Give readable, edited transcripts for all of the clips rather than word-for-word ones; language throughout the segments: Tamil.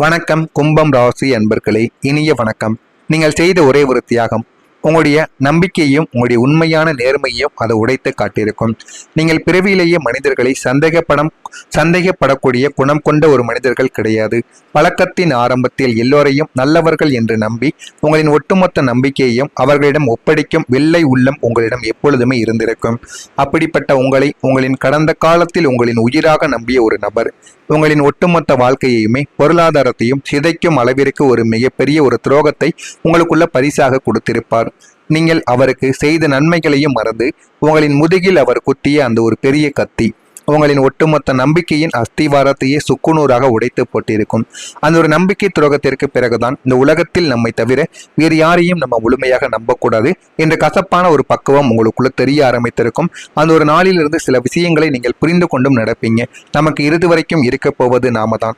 வணக்கம் கும்பம் ராசி அன்பர்களே, இனிய வணக்கம். நீங்கள் செய்த ஒரே ஒரு தியாகம் உங்களுடைய நம்பிக்கையும் உங்களுடைய உண்மையான நேர்மையும் அதை உடைத்து காட்டியிருக்கும். நீங்கள் பிறவியிலேயே மனிதர்களை சந்தேகப்படக்கூடிய குணம் கொண்ட ஒரு மனிதர்கள் கிடையாது. பழக்கத்தின் ஆரம்பத்தில் எல்லோரையும் நல்லவர்கள் என்று நம்பி உங்களின் ஒட்டுமொத்த நம்பிக்கையையும் அவர்களிடம் ஒப்படைக்கும் வெள்ளை உள்ளம் உங்களிடம் எப்பொழுதுமே இருந்திருக்கும். அப்படிப்பட்ட உங்களை உங்களின் கடந்த காலத்தில் உங்களின் உயிராக நம்பிய ஒரு நபர் உங்களின் ஒட்டுமொத்த வாழ்க்கையுமே பொருளாதாரத்தையும் சிதைக்கும் அளவிற்கு ஒரு மிகப்பெரிய ஒரு துரோகத்தை உங்களுக்குள்ள பரிசாக கொடுத்திருப்பார். நீங்கள் அவருக்கு செய்த நன்மைகளையும் மறந்து உங்களின் முதுகில் அவர் குத்திய அந்த ஒரு பெரிய கத்தி உங்களின் ஒட்டுமொத்த நம்பிக்கையின் அஸ்திவாரத்தையே சுக்குநூறாக உடைத்து போட்டிருக்கும். அந்த ஒரு நம்பிக்கை துரோகத்திற்கு பிறகுதான் இந்த உலகத்தில் நம்மை தவிர வேறு யாரையும் நம்ம முழுமையாக நம்பக்கூடாது என்ற கசப்பான ஒரு பக்குவம் உங்களுக்குள்ள தெரிய ஆரம்பித்திருக்கும். அந்த ஒரு நாளிலிருந்து சில விஷயங்களை நீங்கள் புரிந்து கொண்டும் நடப்பீங்க. நமக்கு இறுதி வரைக்கும் இருக்க போவது நாம தான்.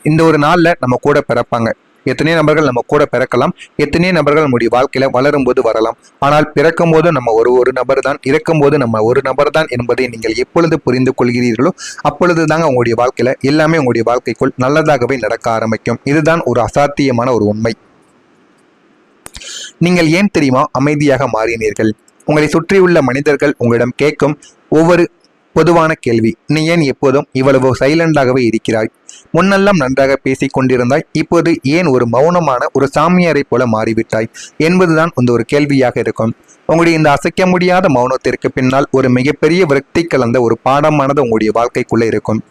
இந்த ஒரு நாள்ல நம்ம கூட பிறப்பாங்க. எத்தனையோ நபர்கள் நம்ம கூட பிறக்கலாம், எத்தனையோ நபர்கள் நம்முடைய வாழ்க்கையில வளரும் போது வரலாம். ஆனால் பிறக்கும் போது நம்ம ஒரு நபர் தான், இறக்கும் போது நம்ம ஒரு நபர் தான் என்பதை நீங்கள் எப்பொழுது புரிந்து கொள்கிறீர்களோ அப்பொழுது தாங்க உங்களுடைய வாழ்க்கையில எல்லாமே உங்களுடைய வாழ்க்கைக்குள் நல்லதாகவே நடக்க ஆரம்பிக்கும். இதுதான் ஒரு அசாத்தியமான ஒரு உண்மை. நீங்கள் ஏன் தெரியுமா அமைதியாக மாறினீர்கள்? உங்களை சுற்றியுள்ள மனிதர்கள் உங்களிடம் கேட்கும் ஒவ்வொரு பொதுவான கேள்வி, நீ ஏன் எப்போதும் இவ்வளவு சைலண்டாகவே இருக்கிறாய்? முன்னெல்லாம் நன்றாக பேசிக் கொண்டிருந்தாய், இப்போது ஏன் ஒரு மௌனமான ஒரு சாமியாரை போல மாறிவிட்டாய் என்பதுதான் இந்த ஒரு கேள்வியாக இருக்கும். உங்களுடைய இந்த அசைக்க முடியாத மௌனத்திற்கு பின்னால் ஒரு மிகப்பெரிய விரக்தி கலந்த ஒரு பாடமானது உங்களுடைய வாழ்க்கைக்குள்ளே இருக்கும்.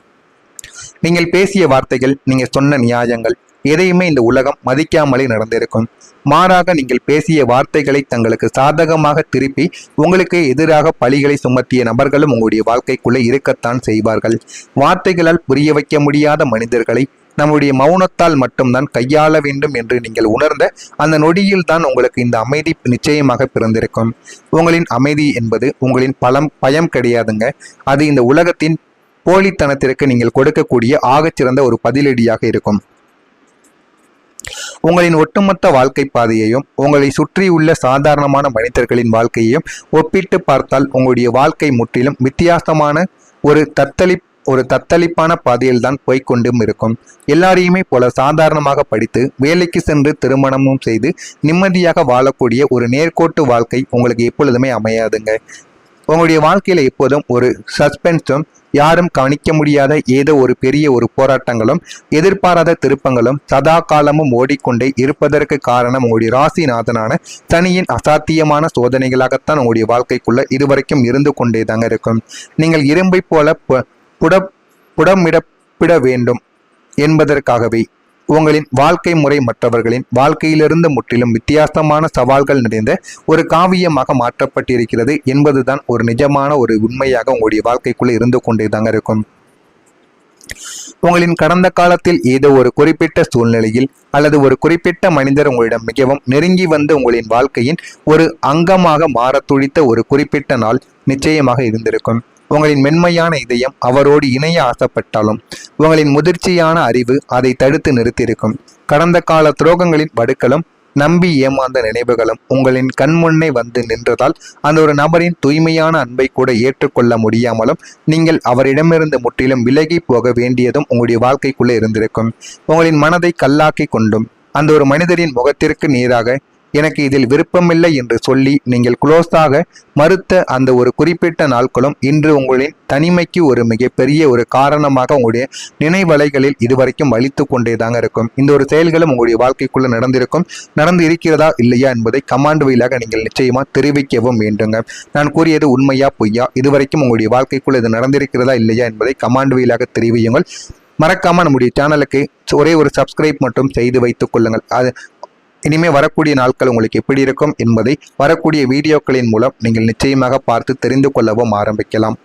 நீங்கள் பேசிய வார்த்தைகள், நீங்கள் சொன்ன நியாயங்கள் எதையுமே இந்த உலகம் மதிக்காமலே நடந்திருக்கும். மாறாக நீங்கள் பேசிய வார்த்தைகளை தங்களுக்கு சாதகமாக திருப்பி உங்களுக்கு எதிராக பழிகளை சுமத்திய நபர்களும் உங்களுடைய வாழ்க்கைக்குள்ளே இருக்கத்தான் செய்வார்கள். வார்த்தைகளால் புரிய வைக்க முடியாத மனிதர்களை நம்முடைய மௌனத்தால் மட்டும்தான் கையாள வேண்டும் என்று நீங்கள் உணர்ந்த அந்த நொடியில் தான் உங்களுக்கு இந்த அமைதி நிச்சயமாக பிறந்திருக்கும். உங்களின் அமைதி என்பது உங்களின் பயம் கிடையாதுங்க. அது இந்த உலகத்தின் போலித்தனத்திற்கு நீங்கள் கொடுக்கக்கூடிய ஆகச்சிறந்த ஒரு பதிலடியாக இருக்கும். உங்களின் ஒட்டுமொத்த வாழ்க்கை பாதையையும் உங்களை சுற்றியுள்ள சாதாரணமான மனிதர்களின் வாழ்க்கையையும் ஒப்பிட்டு பார்த்தால் உங்களுடைய வாழ்க்கை முற்றிலும் வித்தியாசமான ஒரு தத்தளிப்பான பாதையில் தான் போய்கொண்டும் இருக்கும். எல்லாரையுமே போல சாதாரணமாக படித்து வேலைக்கு சென்று திருமணமும் செய்து நிம்மதியாக வாழக்கூடிய ஒரு நேர்கோட்டு வாழ்க்கை உங்களுக்கு எப்பொழுதுமே அமையாதுங்க. உங்களுடைய வாழ்க்கையில எப்போதும் ஒரு சஸ்பென்ஸும், யாரும் கவனிக்க முடியாத ஏதோ ஒரு பெரிய ஒரு போராட்டங்களும், எதிர்பாராத திருப்பங்களும் சதா காலமும் ஓடிக்கொண்டே இருப்பதற்கு காரணம் உங்களுடைய ராசிநாதனான சனியின் அசாத்தியமான சோதனைகளாகத்தான் உங்களுடைய வாழ்க்கைக்குள்ள இதுவரைக்கும் இருந்து கொண்டே தாங்க இருக்கும். நீங்கள் இரும்பை போல புடமிடப்பட வேண்டும் என்பதற்காகவே உங்களின் வாழ்க்கை முறை மற்றவர்களின் வாழ்க்கையிலிருந்து முற்றிலும் வித்தியாசமான சவால்கள் நிறைந்த ஒரு காவியமாக மாற்றப்பட்டிருக்கிறது என்பதுதான் ஒரு நிஜமான ஒரு உண்மையாக உங்களுடைய வாழ்க்கைக்குள்ளே இருந்து கொண்டே தாங்க இருக்கும். உங்களின் கடந்த காலத்தில் ஏதோ ஒரு குறிப்பிட்ட சூழ்நிலையில் அல்லது ஒரு குறிப்பிட்ட மனிதர் உங்களிடம் மிகவும் நெருங்கி வந்து உங்களின் வாழ்க்கையின் ஒரு அங்கமாக மாற துடித்த ஒரு குறிப்பிட்ட நாள் நிச்சயமாக இருந்திருக்கும். உங்களின் மென்மையான இதயம் அவரோடு இணைய ஆசைப்பட்டாலும் உங்களின் முதிர்ச்சியான அறிவு அதை தடுத்து நிறுத்தியிருக்கும். கடந்த கால துரோகங்களின் வடுக்களும் நம்பி ஏமாந்த நினைவுகளும் உங்களின் கண்முன்னே வந்து நின்றதால் அந்த ஒரு நபரின் தூய்மையான அன்பை கூட ஏற்றுக்கொள்ள முடியாமலும் நீங்கள் அவரிடமிருந்து முற்றிலும் விலகி போக வேண்டியதும் உங்களுடைய வாழ்க்கைக்குள்ளே இருந்திருக்கும். உங்களின் மனதை கல்லாக்கி கொண்டும் அந்த ஒரு மனிதரின் முகத்திற்கு நேராக எனக்கு இதில் விருப்பமில்லை என்று சொல்லி நீங்கள் குளோஸாக மறுத்த அந்த ஒரு குறிப்பிட்ட நாட்களும் இன்று உங்களின் தனிமைக்கு ஒரு மிகப்பெரிய ஒரு காரணமாக உங்களுடைய நினைவலைகளில் இதுவரைக்கும் வலித்து கொண்டே தாங்க இருக்கும். இந்த ஒரு செயல்களும் உங்களுடைய வாழ்க்கைக்குள்ள நடந்து இருக்கிறதா இல்லையா என்பதை கமாண்ட் வழியாக நீங்கள் நிச்சயமா தெரிவிக்கவும் வேண்டுங்க. நான் கூறியது உண்மையா பொய்யா, இதுவரைக்கும் உங்களுடைய வாழ்க்கைக்குள்ள இது நடந்திருக்கிறதா இல்லையா என்பதை கமாண்ட் வழியாக தெரிவியுங்கள். மறக்காம நம்முடைய சேனலுக்கு ஒரே ஒரு சப்ஸ்கிரைப் மட்டும் செய்து வைத்துக் கொள்ளுங்கள். அது இனிமே வரக்கூடிய நாட்கள் உங்களுக்கு எப்படி இருக்கும் என்பதை வரக்கூடிய வீடியோக்களின் மூலம் நீங்கள் நிச்சயமாக பார்த்து தெரிந்து கொள்ளவும் ஆரம்பிக்கலாம்.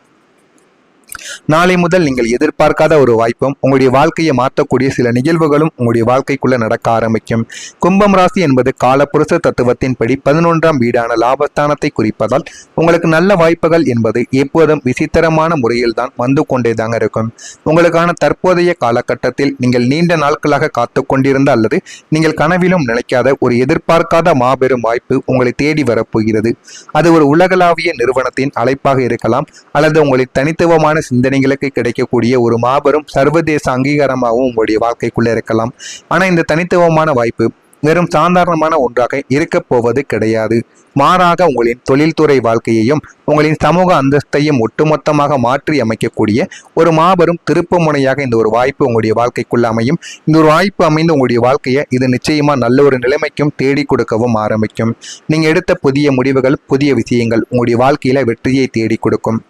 நாளை முதல் நீங்கள் எதிர்பார்க்காத ஒரு வாய்ப்பும் உங்களுடைய வாழ்க்கையை மாற்றக்கூடிய சில நிகழ்வுகளும் உங்களுடைய வாழ்க்கைக்குள்ள நடக்க ஆரம்பிக்கும். கும்பம் ராசி என்பது காலப்புருஷ தத்துவத்தின்படி 11ஆம் வீடான லாபஸ்தானத்தை குறிப்பதால் உங்களுக்கு நல்ல வாய்ப்புகள் என்பது எப்போதும் விசித்திரமான முறையில் தான் வந்து கொண்டே தாங்க இருக்கும். உங்களுக்கான தற்போதைய காலகட்டத்தில் நீங்கள் நீண்ட நாட்களாக காத்து கொண்டிருந்த அல்லது நீங்கள் கனவிலும் நினைக்காத ஒரு எதிர்பார்க்காத மாபெரும் வாய்ப்பு உங்களை தேடி வரப்போகிறது. அது ஒரு உலகளாவிய நிறுவனத்தின் அழைப்பாக இருக்கலாம் அல்லது உங்களின் தனித்துவமான சிந்தனைகளுக்கு கிடைக்கக்கூடிய ஒரு மாபெரும் சர்வதேச அங்கீகாரமாகவும் உங்களுடைய வாழ்க்கைக்குள்ள இருக்கலாம். ஆனா இந்த தனித்துவமான வாய்ப்பு வெறும் சாதாரணமான ஒன்றாக இருக்கப் போவது கிடையாது. மாறாக உங்களின் தொழில்துறை வாழ்க்கையையும் உங்களின் சமூக அந்தஸ்தையும் ஒட்டுமொத்தமாக மாற்றி அமைக்கக்கூடிய ஒரு மாபெரும் திருப்பு முனையாக இந்த ஒரு வாய்ப்பு உங்களுடைய வாழ்க்கைக்குள்ள அமையும். இந்த ஒரு வாய்ப்பு அமைந்து உங்களுடைய வாழ்க்கையை இது நிச்சயமா நல்ல ஒரு நிலைமைக்கும் தேடி கொடுக்கவும் ஆரம்பிக்கும். நீங்க எடுத்த புதிய முடிவுகள், புதிய விஷயங்கள் உங்களுடைய வாழ்க்கையில வெற்றியை தேடி கொடுக்கும்.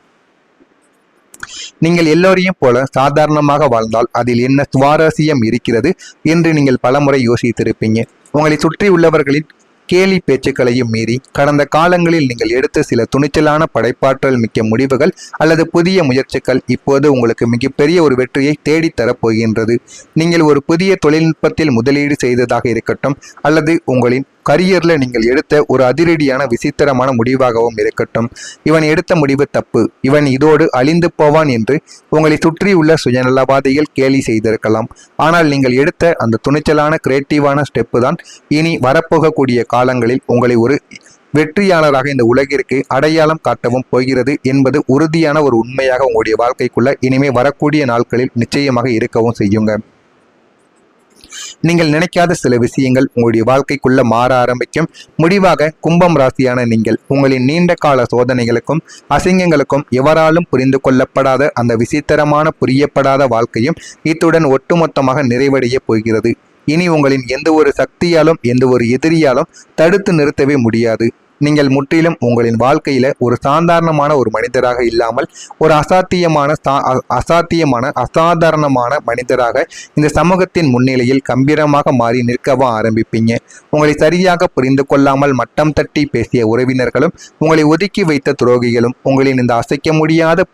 நீங்கள் எல்லோரையும் போல சாதாரணமாக வாழ்ந்தால் அதில் என்ன சுவாரஸ்யம் இருக்கிறது என்று நீங்கள் பலமுறை யோசித்திருப்பீங்க. உங்களை சுற்றி உள்ளவர்களின் கேலி பேச்சுக்களையும் மீறி கடந்த காலங்களில் நீங்கள் எடுத்த சில துணிச்சலான படைப்பாற்றல் மிக்க முடிவுகள் அல்லது புதிய முயற்சிகள் இப்போது உங்களுக்கு மிகப்பெரிய ஒரு வெற்றியை தேடித்தரப் போகின்றது. நீங்கள் ஒரு புதிய தொழில்நுட்பத்தில் முதலீடு செய்ததாக இருக்கட்டும், அல்லது உங்களின் கரியர்ல நீங்கள் எடுத்த ஒரு அதிரடியான விசித்திரமான முடிவாகவும் இருக்கட்டும், இவன் எடுத்த முடிவு தப்பு, இவன் இதோடு அழிந்து போவான் என்று உங்களை சுற்றியுள்ள சுயநலவாதிகள் கேலி செய்திருக்கலாம். ஆனால் நீங்கள் எடுத்த அந்த துணிச்சலான கிரியேட்டிவான ஸ்டெப்பு தான் இனி வரப்போகக்கூடிய காலங்களில் உங்களை ஒரு வெற்றியாளராக இந்த உலகிற்கு அடையாளம் காட்டவும் போகிறது என்பது உறுதியான ஒரு உண்மையாக உங்களுடைய வாழ்க்கைக்குள்ள இனிமே வரக்கூடிய நாட்களில் நிச்சயமாக இருக்கவும் செய்யுங்க. நீங்கள் நினைக்காத சில விஷயங்கள் உங்களுடைய வாழ்க்கைக்குள்ள மாற ஆரம்பிக்கும். முடிவாக கும்பம் ராசியான நீங்கள் உங்களின் நீண்ட கால சோதனைகளுக்கும் அசிங்கங்களுக்கும் எவராலும் புரிந்து கொள்ளப்படாத அந்த விசித்திரமான புரியப்படாத வாழ்க்கையும் இத்துடன் ஒட்டுமொத்தமாக நிறைவடைய போகிறது. இனி உங்களின் எந்த ஒரு சக்தியாலும் எந்த ஒரு எதிரியாலும் தடுத்து நிறுத்தவே முடியாது. நீங்கள் முற்றிலும் உங்களின் வாழ்க்கையில ஒரு சாதாரணமான ஒரு மனிதராக இல்லாமல் ஒரு அசாதாரணமான மனிதராக இந்த சமூகத்தின் முன்னிலையில் கம்பீரமாக மாறி நிற்கவும் ஆரம்பிப்பீங்க. உங்களை சரியாக புரிந்து கொள்ளாமல் மட்டம் தட்டி பேசிய உறவினர்களும் உங்களை ஒதுக்கி வைத்த துரோகிகளும் உங்களின் இந்த அசைக்க முடியாத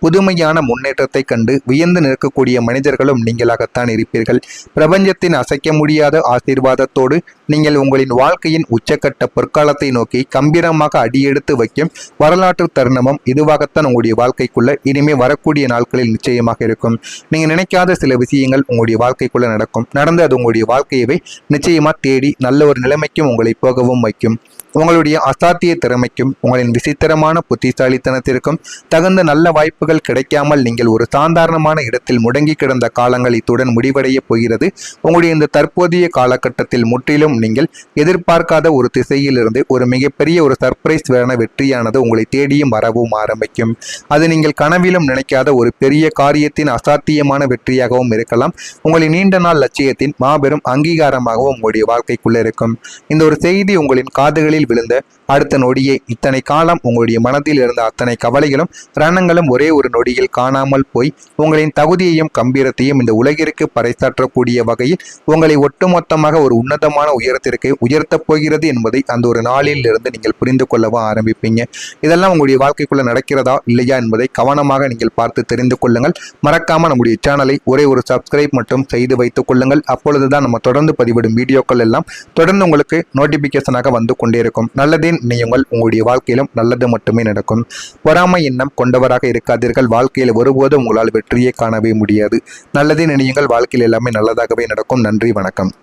புதுமையான முன்னேற்றத்தை கண்டு வியந்து நிற்கக்கூடிய மனிதர்களும் நீங்களாகத்தான் இருப்பீர்கள். பிரபஞ்சத்தின் அசைக்க முடியாத ஆசீர்வாதத்தோடு நீங்கள் உங்களின் வாழ்க்கையின் உச்சக்கட்ட பொற்காலத்தை நோக்கி கம்பீரமாக அடியெடுத்து வைக்கும் வரலாற்று தருணமும் இதுவாகத்தான் உங்களுடைய வாழ்க்கைக்குள்ள இனிமே வரக்கூடிய நாட்களில் நிச்சயமாக இருக்கும். நீங்க நினைக்காத சில விஷயங்கள் உங்களுடைய வாழ்க்கைக்குள்ள நடந்து அது உங்களுடைய வாழ்க்கையவே நிச்சயமா தேடி நல்ல ஒரு நிலைமைக்கும் உங்களை போகவும் வைக்கும். உங்களுடைய அசாத்திய திறமைக்கும் உங்களின் விசித்திரமான புத்திசாலித்தனத்திற்கும் தகுந்த நல்ல வாய்ப்புகள் கிடைக்காமல் நீங்கள் ஒரு சாதாரணமான இடத்தில் முடங்கி கிடந்த காலங்கள் இத்துடன் முடிவடைய போகிறது. உங்களுடைய இந்த தற்போதைய காலகட்டத்தில் முற்றிலும் நீங்கள் எதிர்பார்க்காத ஒரு திசையிலிருந்து ஒரு மிகப்பெரிய ஒரு சர்ப்ரைஸ் வேண வெற்றியானது உங்களை தேடியும் வரவும் ஆரம்பிக்கும். அது நீங்கள் கனவிலும் நினைக்காத ஒரு பெரிய காரியத்தின் அசாத்தியமான வெற்றியாகவும் இருக்கலாம். உங்களின் நீண்ட நாள் லட்சியத்தின் மாபெரும் அங்கீகாரமாகவும் உங்களுடைய வாழ்க்கைக்குள்ள இருக்கும். இந்த ஒரு செய்தி உங்களின் காதுகளில் விழுந்த அடுத்த நொடியே இத்தனை காலம் உங்களுடைய மனதில் இருந்த அத்தனை கவலைகளும் ரணங்களும் ஒரே ஒரு நொடியில் காணாமல் போய் உங்களின் தகுதியையும் கம்பீரத்தையும் இந்த உலகிற்கு பறைசாற்றக்கூடிய வகையில் உங்களை ஒட்டுமொத்தமாக ஒரு உன்னதமான உயரத்திற்கு உயர்த்தப் போகிறது என்பதை அந்த ஒரு நாளில் இருந்து நீங்கள் புரிந்து கொள்ளவும் ஆரம்பிப்பீங்க. இதெல்லாம் உங்களுடைய வாழ்க்கைக்குள்ள நடக்கிறதா இல்லையா என்பதை கவனமாக நீங்கள் பார்த்து தெரிந்து கொள்ளுங்கள். மறக்காம நம்முடைய சேனலை ஒரே ஒரு சப்ஸ்கிரைப் மட்டும் செய்து வைத்துக் கொள்ளுங்கள். அப்பொழுதுதான் நம்ம தொடர்ந்து பதிவிடும் வீடியோக்கள் எல்லாம் தொடர்ந்து உங்களுக்கு நோட்டிபிகேஷனாக வந்து கொண்டே இருக்கும். நல்லதே நினையுங்கள், உங்களுடைய வாழ்க்கையிலும் நல்லது மட்டுமே நடக்கும். பொறாமை எண்ணம் கொண்டவராக இருக்காதீர்கள். வாழ்க்கையில் ஒருபோதும் உங்களால் வெற்றியை காணவே முடியாது. நல்லதே நினையுங்கள், வாழ்க்கையில் எல்லாமே நல்லதாகவே நடக்கும். நன்றி, வணக்கம்.